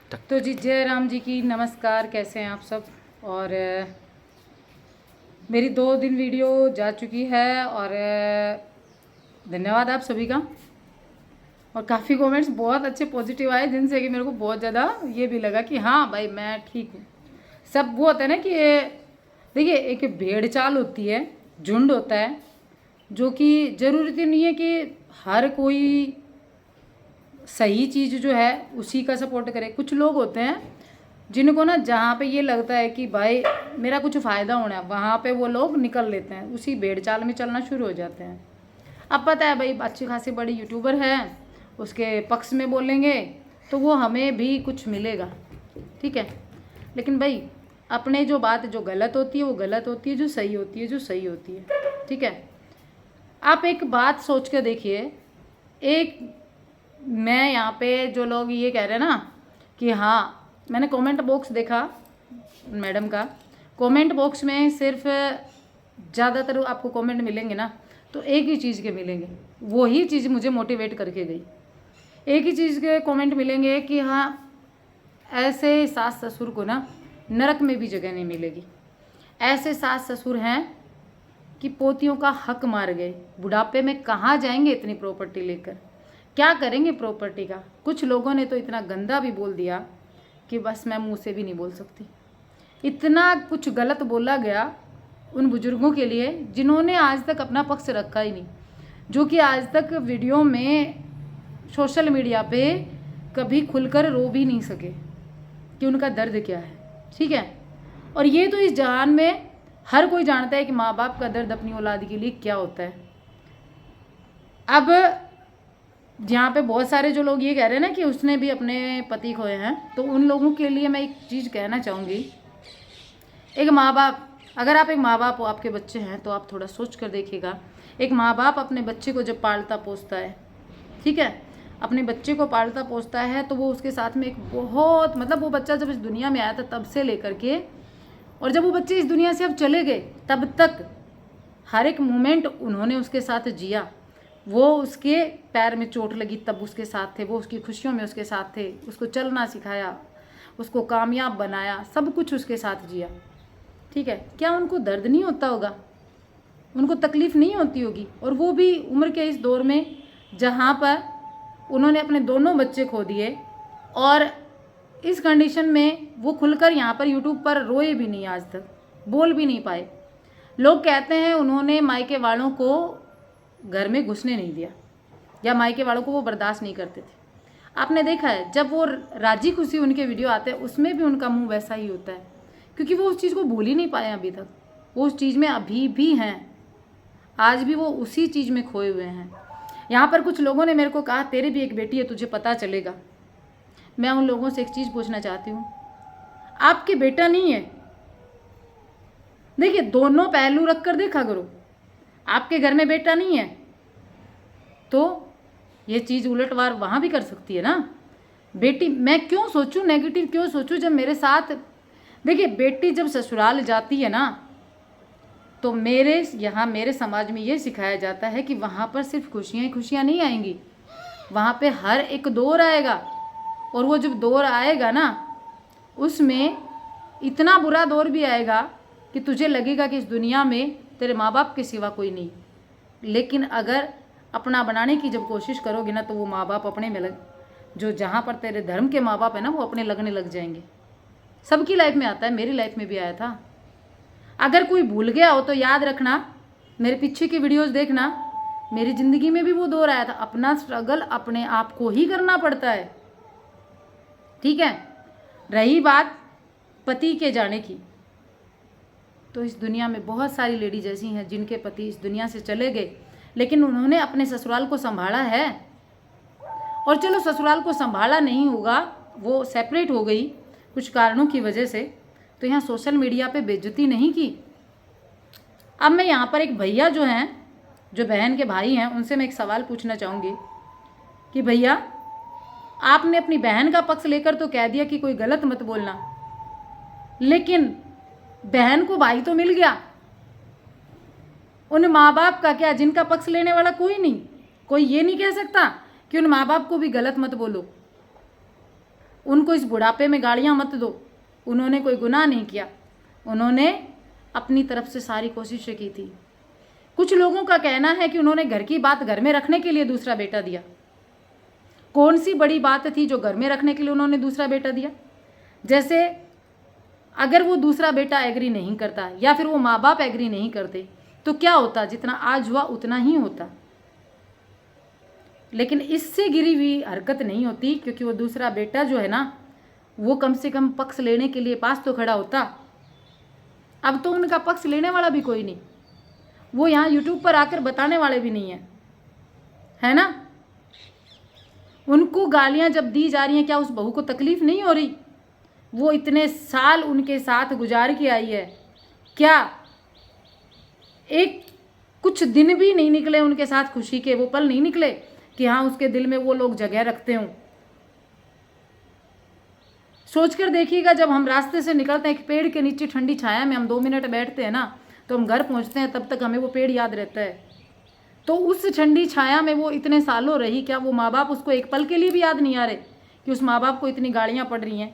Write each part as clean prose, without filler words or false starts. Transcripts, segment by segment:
तो जी जय राम जी की नमस्कार। कैसे हैं आप सब। और मेरी 2 दिन वीडियो जा चुकी है और धन्यवाद आप सभी का। और काफ़ी कमेंट्स बहुत अच्छे पॉजिटिव आए जिनसे कि मेरे को बहुत ज़्यादा ये भी लगा कि हाँ भाई मैं ठीक हूँ। सब वो होता है ना कि देखिए एक भेड़ चाल होती है, झुंड होता है, जो कि ज़रूरत नहीं है कि हर कोई सही चीज़ जो है उसी का सपोर्ट करे। कुछ लोग होते हैं जिनको ना जहाँ पे ये लगता है कि भाई मेरा कुछ फ़ायदा होना है, वहाँ पे वो लोग निकल लेते हैं, उसी भेड़ चाल में चलना शुरू हो जाते हैं। अब पता है भाई अच्छी खासी बड़ी यूट्यूबर है, उसके पक्ष में बोलेंगे तो वो हमें भी कुछ मिलेगा, ठीक है। लेकिन भाई अपने जो बात जो गलत होती है वो गलत होती है, जो सही होती है जो सही होती है, ठीक है। आप एक बात सोच के देखिए, एक मैं यहाँ पे जो लोग ये कह रहे हैं ना कि हाँ, मैंने कमेंट बॉक्स देखा मैडम का, कमेंट बॉक्स में सिर्फ ज़्यादातर आपको कमेंट मिलेंगे ना तो एक ही चीज़ के मिलेंगे, वही चीज़ मुझे मोटिवेट करके गई। एक ही चीज़ के कमेंट मिलेंगे कि हाँ ऐसे सास ससुर को ना नरक में भी जगह नहीं मिलेगी। ऐसे सास ससुर हैं कि पोतियों का हक मार गए, बुढ़ापे में कहाँ जाएंगे इतनी प्रॉपर्टी लेकर, क्या करेंगे प्रॉपर्टी का। कुछ लोगों ने तो इतना गंदा भी बोल दिया कि बस मैं मुंह से भी नहीं बोल सकती। इतना कुछ गलत बोला गया उन बुजुर्गों के लिए जिन्होंने आज तक अपना पक्ष रखा ही नहीं, जो कि आज तक वीडियो में सोशल मीडिया पे कभी खुलकर रो भी नहीं सके कि उनका दर्द क्या है, ठीक है। और ये तो इस जहान में हर कोई जानता है कि माँ बाप का दर्द अपनी औलाद के लिए क्या होता है। अब जहाँ पे बहुत सारे जो लोग ये कह रहे हैं ना कि उसने भी अपने पति खोए हैं, तो उन लोगों के लिए मैं एक चीज़ कहना चाहूँगी। एक माँ बाप, अगर आप एक माँ बाप हो, आपके बच्चे हैं, तो आप थोड़ा सोच कर देखिएगा। एक माँ बाप अपने बच्चे को जब पालता पोसता है, ठीक है, अपने बच्चे को पालता पोसता है, तो वो उसके साथ में एक बहुत मतलब वो बच्चा जब इस दुनिया में आया था तब से लेकर के, और जब वो बच्चे इस दुनिया से अब चले गए तब तक हर एक मोमेंट उन्होंने उसके साथ जिया। वो उसके पैर में चोट लगी तब उसके साथ थे, वो उसकी खुशियों में उसके साथ थे, उसको चलना सिखाया, उसको कामयाब बनाया, सब कुछ उसके साथ जिया, ठीक है। क्या उनको दर्द नहीं होता होगा, उनको तकलीफ़ नहीं होती होगी। और वो भी उम्र के इस दौर में जहाँ पर उन्होंने अपने दोनों बच्चे खो दिए, और इस कंडीशन में वो खुलकर यहाँ पर यूट्यूब पर रोए भी नहीं, आज तक बोल भी नहीं पाए। लोग कहते हैं उन्होंने मायके वालों को घर में घुसने नहीं दिया, या मायके वालों को वो बर्दाश्त नहीं करते थे। आपने देखा है जब वो राजी खुशी उनके वीडियो आते हैं उसमें भी उनका मुंह वैसा ही होता है, क्योंकि वो उस चीज़ को भूल ही नहीं पाए अभी तक। वो उस चीज़ में अभी भी हैं, आज भी वो उसी चीज़ में खोए हुए हैं। यहाँ पर कुछ लोगों ने मेरे को कहा तेरी भी एक बेटी है, तुझे पता चलेगा। मैं उन लोगों से एक चीज़ पूछना चाहती हूँ, आपके बेटा नहीं है? देखिए दोनों पहलू रख कर देखा करो। आपके घर में बेटा नहीं है तो ये चीज़ उलटवार वहाँ भी कर सकती है ना। बेटी, मैं क्यों सोचूं नेगेटिव, क्यों सोचूं जब मेरे साथ, देखिए बेटी जब ससुराल जाती है ना तो मेरे यहाँ मेरे समाज में ये सिखाया जाता है कि वहाँ पर सिर्फ खुशियाँ ही खुशियाँ नहीं आएंगी, वहाँ पे हर एक दौर आएगा। और वो जब दौर आएगा ना उसमें इतना बुरा दौर भी आएगा कि तुझे लगेगा कि इस दुनिया में तेरे माँ बाप के सिवा कोई नहीं। लेकिन अगर अपना बनाने की जब कोशिश करोगे ना तो वो माँ बाप अपने में लग, जो जहाँ पर तेरे धर्म के माँ बाप है ना वो अपने लगने लग जाएंगे। सबकी लाइफ में आता है, मेरी लाइफ में भी आया था। अगर कोई भूल गया हो तो याद रखना, मेरे पीछे की वीडियोस देखना, मेरी ज़िंदगी में भी वो दौर आया था। अपना स्ट्रगल अपने आप को ही करना पड़ता है, ठीक है। रही बात पति के जाने की, तो इस दुनिया में बहुत सारी लेडीज ऐसी हैं जिनके पति इस दुनिया से चले गए, लेकिन उन्होंने अपने ससुराल को संभाला है। और चलो ससुराल को संभाला नहीं होगा, वो सेपरेट हो गई कुछ कारणों की वजह से, तो यहाँ सोशल मीडिया पे बेइज्जती नहीं की। अब मैं यहाँ पर एक भैया जो हैं, जो बहन के भाई हैं, उनसे मैं एक सवाल पूछना चाहूँगी कि भैया आपने अपनी बहन का पक्ष लेकर तो कह दिया कि कोई गलत मत बोलना, लेकिन बहन को भाई तो मिल गया, उन माँ बाप का क्या, जिनका पक्ष लेने वाला कोई नहीं। कोई ये नहीं कह सकता कि उन माँ बाप को भी गलत मत बोलो। उनको इस बुढ़ापे में गालियाँ मत दो, उन्होंने कोई गुनाह नहीं किया, उन्होंने अपनी तरफ से सारी कोशिशें की थी। कुछ लोगों का कहना है कि उन्होंने घर की बात घर में रखने के लिए दूसरा बेटा दिया। कौन सी बड़ी बात थी जो घर में रखने के लिए उन्होंने दूसरा बेटा दिया? जैसे अगर वो दूसरा बेटा एग्री नहीं करता या फिर वो माँ बाप एग्री नहीं करते तो क्या होता? जितना आज हुआ उतना ही होता। लेकिन इससे गिरी हुई हरकत नहीं होती, क्योंकि वो दूसरा बेटा जो है ना, वो कम से कम पक्ष लेने के लिए पास तो खड़ा होता। अब तो उनका पक्ष लेने वाला भी कोई नहीं, वो यहाँ यूट्यूब पर आकर बताने वाले भी नहीं है ना? उनको गालियाँ जब दी जा रही हैं, क्या उस बहू को तकलीफ नहीं हो रही? वो इतने साल उनके साथ गुजार के आई है, क्या एक कुछ दिन भी नहीं निकले उनके साथ खुशी के, वो पल नहीं निकले कि हाँ उसके दिल में वो लोग जगह रखते हों? सोच कर देखिएगा, जब हम रास्ते से निकलते हैं, एक पेड़ के नीचे ठंडी छाया में हम 2 मिनट बैठते हैं ना, तो हम घर पहुंचते हैं, तब तक हमें वो पेड़ याद रहता है। तो उस ठंडी छाया में वो इतने सालों रही, क्या वो माँ बाप उसको एक पल के लिए भी याद नहीं आ रहे कि उस माँ बाप को इतनी गालियाँ पड़ रही हैं?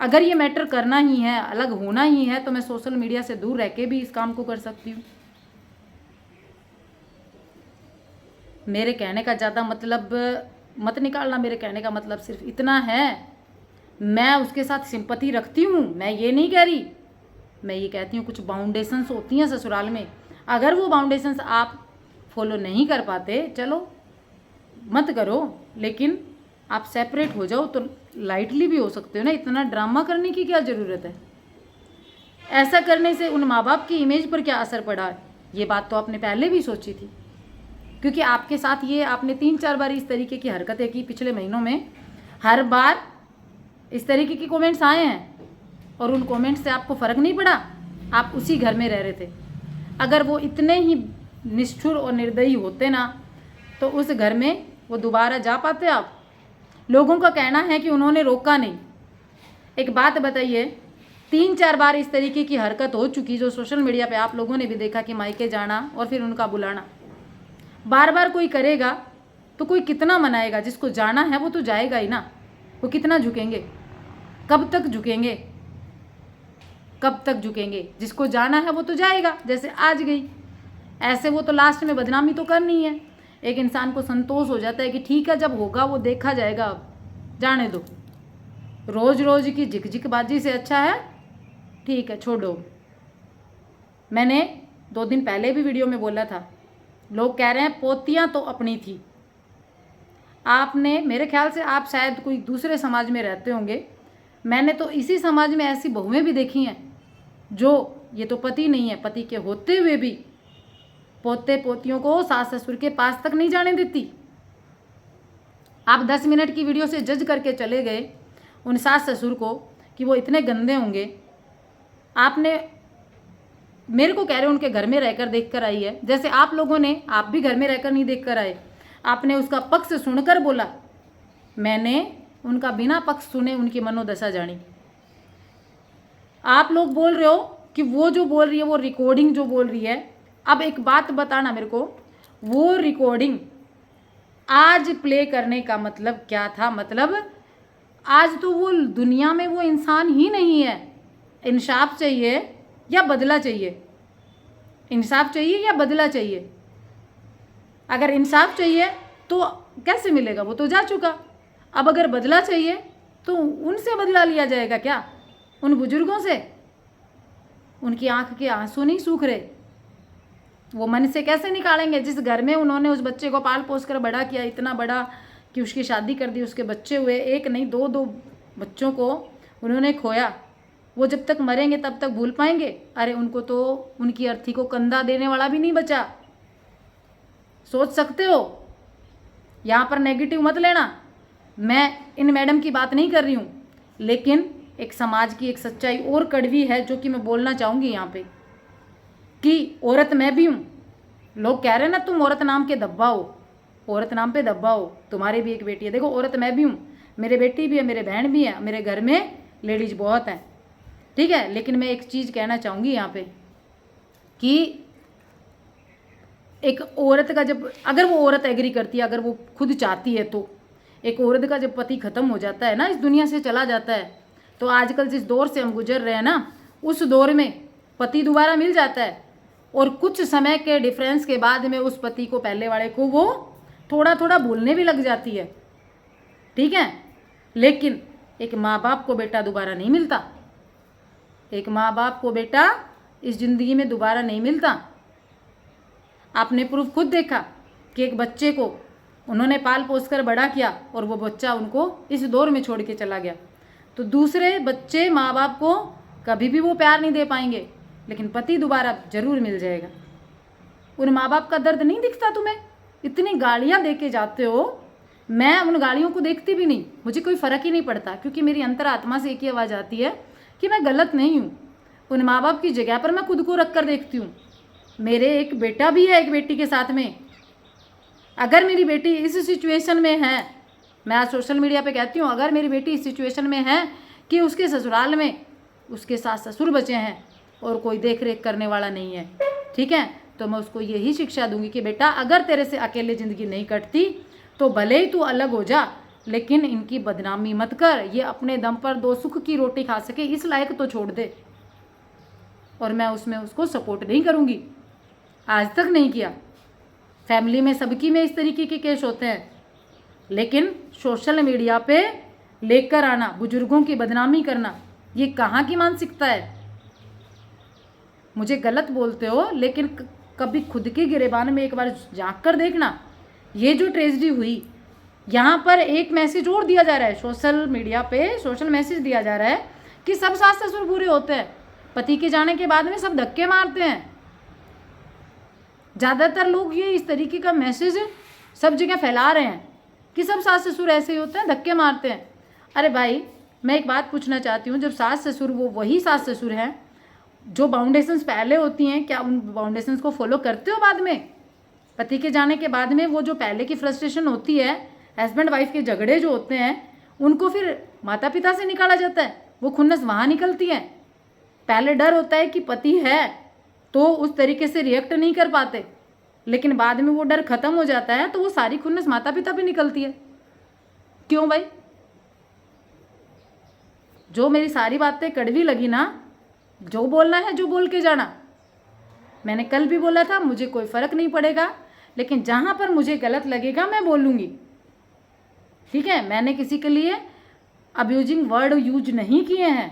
अगर ये मैटर करना ही है, अलग होना ही है, तो मैं सोशल मीडिया से दूर रह के भी इस काम को कर सकती हूँ। मेरे कहने का ज़्यादा मतलब मत निकालना। मेरे कहने का मतलब सिर्फ इतना है, मैं उसके साथ सिंपैथी रखती हूँ, मैं ये नहीं कह रही। मैं ये कहती हूँ कुछ बाउंडेशंस होती हैं ससुराल में, अगर वो बाउंडेशंस आप फॉलो नहीं कर पाते, चलो मत करो, लेकिन आप सेपरेट हो जाओ तो लाइटली भी हो सकते हो ना। इतना ड्रामा करने की क्या ज़रूरत है? ऐसा करने से उन माँ बाप की इमेज पर क्या असर पड़ा है, ये बात तो आपने पहले भी सोची थी, क्योंकि आपके साथ ये आपने 3-4 बार इस तरीके की हरकतें की पिछले महीनों में। हर बार इस तरीके की कमेंट्स आए हैं और उन कमेंट्स से आपको फ़र्क नहीं पड़ा, आप उसी घर में रह रहे थे। अगर वो इतने ही निष्ठुर और निर्दयी होते ना, तो उस घर में वो दोबारा जा पाते आप? लोगों का कहना है कि उन्होंने रोका नहीं। एक बात बताइए, 3-4 बार इस तरीके की हरकत हो चुकी, जो सोशल मीडिया पे आप लोगों ने भी देखा कि मायके जाना और फिर उनका बुलाना। बार बार कोई करेगा तो कोई कितना मनाएगा? जिसको जाना है वो तो जाएगा ही ना। वो कितना झुकेंगे? कब तक झुकेंगे? कब तक झुकेंगे? जिसको जाना है वो तो जाएगा, जैसे आज गई। ऐसे वो तो लास्ट में बदनामी तो करनी है। एक इंसान को संतोष हो जाता है कि ठीक है, जब होगा वो देखा जाएगा, अब जाने दो। रोज़ रोज़ की झिकझिकबाजी से अच्छा है ठीक है छोड़ो। मैंने 2 दिन पहले भी वीडियो में बोला था, लोग कह रहे हैं पोतियाँ तो अपनी थी। आपने, मेरे ख्याल से आप शायद कोई दूसरे समाज में रहते होंगे, मैंने तो इसी समाज में ऐसी बहुएं भी देखी हैं जो, ये तो पति नहीं है, पति के होते हुए भी पोते पोतियों को सास ससुर के पास तक नहीं जाने देती। आप 10 मिनट की वीडियो से जज करके चले गए उन सास ससुर को कि वो इतने गंदे होंगे। आपने मेरे को कह रहे हो उनके घर में रहकर देख कर आई है, जैसे आप लोगों ने, आप भी घर में रहकर नहीं देख कर आए, आपने उसका पक्ष सुनकर बोला। मैंने उनका बिना पक्ष सुने उनकी मनोदशा जानी। आप लोग बोल रहे हो कि वो जो बोल रही है वो रिकॉर्डिंग जो बोल रही है। अब एक बात बताना मेरे को, वो रिकॉर्डिंग आज प्ले करने का मतलब क्या था? मतलब आज तो वो दुनिया में वो इंसान ही नहीं है। इंसाफ चाहिए या बदला चाहिए? इंसाफ चाहिए या बदला चाहिए? अगर इंसाफ चाहिए तो कैसे मिलेगा? वो तो जा चुका। अब अगर बदला चाहिए तो उनसे बदला लिया जाएगा क्या? उन बुजुर्गों से? उनकी आंख के आंसू नहीं सूख रहे, वो मन से कैसे निकालेंगे? जिस घर में उन्होंने उस बच्चे को पाल पोस कर बड़ा किया, इतना बड़ा कि उसकी शादी कर दी, उसके बच्चे हुए, एक नहीं 2-2 बच्चों को उन्होंने खोया। वो जब तक मरेंगे तब तक भूल पाएंगे? अरे उनको तो उनकी अर्थी को कंधा देने वाला भी नहीं बचा। सोच सकते हो? यहाँ पर नेगेटिव मत लेना, मैं इन मैडम की बात नहीं कर रही हूँ, लेकिन एक समाज की एक सच्चाई और कड़वी है जो कि मैं बोलना चाहूँगी यहाँ पे, कि औरत मैं भी हूँ। लोग कह रहे हैं ना तुम औरत नाम के धब्बा हो, औरत नाम पे धब्बा हो, तुम्हारी भी एक बेटी है। देखो औरत मैं भी हूँ, मेरे बेटी भी है, मेरे बहन भी है, मेरे घर में लेडीज बहुत हैं, ठीक है। लेकिन मैं एक चीज़ कहना चाहूँगी यहाँ पे कि एक औरत का जब, अगर वो औरत एग्री करती है, अगर वो खुद चाहती है तो, एक औरत का जब पति खत्म हो जाता है ना, इस दुनिया से चला जाता है, तो आजकल जिस दौर से हम गुजर रहे हैं ना, उस दौर में पति दोबारा मिल जाता है और कुछ समय के डिफरेंस के बाद में उस पति को, पहले वाले को, वो थोड़ा थोड़ा भूलने भी लग जाती है, ठीक है। लेकिन एक माँ बाप को बेटा दोबारा नहीं मिलता, एक माँ बाप को बेटा इस ज़िंदगी में दोबारा नहीं मिलता। आपने प्रूफ खुद देखा कि एक बच्चे को उन्होंने पाल पोस कर बड़ा किया और वो बच्चा उनको इस दौर में छोड़ के चला गया। तो दूसरे बच्चे माँ बाप को कभी भी वो प्यार नहीं दे पाएंगे, लेकिन पति दोबारा जरूर मिल जाएगा। उन माँ बाप का दर्द नहीं दिखता तुम्हें? इतनी गालियाँ दे के जाते हो, मैं उन गालियों को देखती भी नहीं, मुझे कोई फ़र्क ही नहीं पड़ता, क्योंकि मेरी अंतरात्मा से एक ही आवाज़ आती है कि मैं गलत नहीं हूँ। उन माँ बाप की जगह पर मैं खुद को रख कर देखती हूँ। मेरे एक बेटा भी है एक बेटी के साथ में। अगर मेरी बेटी इस सिचुएशन में है, मैं आज सोशल मीडिया पे कहती हूँ, अगर मेरी बेटी इस सिचुएशन में है कि उसके ससुराल में उसके सास ससुर बचे हैं और कोई देख रेख करने वाला नहीं है, ठीक है, तो मैं उसको यही शिक्षा दूंगी कि बेटा अगर तेरे से अकेले ज़िंदगी नहीं कटती तो भले ही तू अलग हो जा, लेकिन इनकी बदनामी मत कर। ये अपने दम पर दो सुख की रोटी खा सके इस लायक तो छोड़ दे। और मैं उसमें उसको सपोर्ट नहीं करूँगी, आज तक नहीं किया। फैमिली में सबकी में इस तरीके के केस होते हैं, लेकिन सोशल मीडिया पे लेकर आना, बुजुर्गों की बदनामी करना, ये कहाँ की मानसिकता है? मुझे गलत बोलते हो, लेकिन कभी खुद के गिरेबान में एक बार झांक कर देखना। ये जो ट्रेजेडी हुई, यहाँ पर एक मैसेज और दिया जा रहा है सोशल मीडिया पे, सोशल मैसेज दिया जा रहा है कि सब सास ससुर बुरे होते हैं, पति के जाने के बाद में सब धक्के मारते हैं। ज़्यादातर लोग ये इस तरीके का मैसेज सब जगह फैला रहे हैं कि सब सास ससुर ऐसे ही होते हैं, धक्के मारते हैं। अरे भाई, मैं एक बात पूछना चाहती हूँ, जब सास ससुर वो वही सास ससुर हैं जो बाउंडेशंस पहले होती हैं, क्या उन बाउंडेशंस को फॉलो करते हो बाद में? पति के जाने के बाद में वो जो पहले की फ्रस्ट्रेशन होती है, हस्बैंड वाइफ के झगड़े जो होते हैं, उनको फिर माता पिता से निकाला जाता है, वो खुन्नस वहाँ निकलती है। पहले डर होता है कि पति है तो उस तरीके से रिएक्ट नहीं कर पाते, लेकिन बाद में वो डर खत्म हो जाता है तो वो सारी खुन्नस माता पिता पे निकलती है। क्यों भाई? जो मेरी सारी बातें कड़वी लगी ना, जो बोलना है जो बोल के जाना। मैंने कल भी बोला था, मुझे कोई फ़र्क नहीं पड़ेगा, लेकिन जहाँ पर मुझे गलत लगेगा मैं बोलूँगी, ठीक है। मैंने किसी के लिए अब्यूजिंग वर्ड यूज नहीं किए हैं,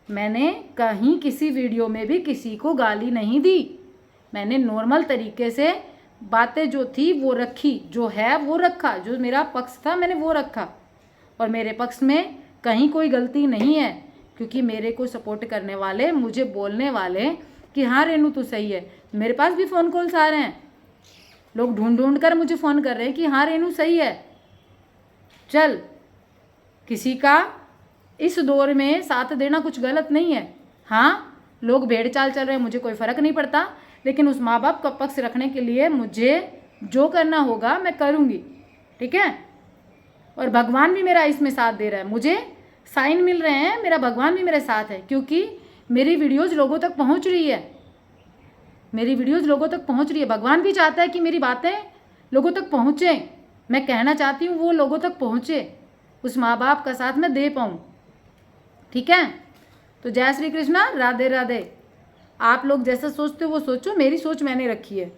मैंने कहीं किसी वीडियो में भी किसी को गाली नहीं दी। मैंने नॉर्मल तरीके से बातें जो थी वो रखी, जो है वो रखा, जो मेरा पक्ष था मैंने वो रखा, और मेरे पक्ष में कहीं कोई गलती नहीं है, क्योंकि मेरे को सपोर्ट करने वाले, मुझे बोलने वाले कि हाँ रेनू तू सही है। मेरे पास भी फ़ोन कॉल्स आ रहे हैं, लोग ढूंढ ढूंढ कर मुझे फ़ोन कर रहे हैं कि हाँ रेनू सही है, चल। किसी का इस दौर में साथ देना कुछ गलत नहीं है। हाँ, लोग भेड़ चाल चल रहे हैं, मुझे कोई फ़र्क नहीं पड़ता, लेकिन उस माँ बाप का पक्ष रखने के लिए मुझे जो करना होगा मैं करूँगी, ठीक है। और भगवान भी मेरा इसमें साथ दे रहा है, मुझे साइन मिल रहे हैं, मेरा भगवान भी मेरे साथ है, क्योंकि मेरी वीडियोज़ लोगों तक पहुँच रही है, मेरी वीडियोज़ लोगों तक पहुँच रही है। भगवान भी चाहता है कि मेरी बातें लोगों तक पहुँचें, मैं कहना चाहती हूँ वो लोगों तक पहुँचे, उस माँ बाप का साथ मैं दे पाऊँ, ठीक है। तो जय श्री कृष्णा, राधे राधे। आप लोग जैसा सोचते हो वो सोचो, मेरी सोच मैंने रखी है।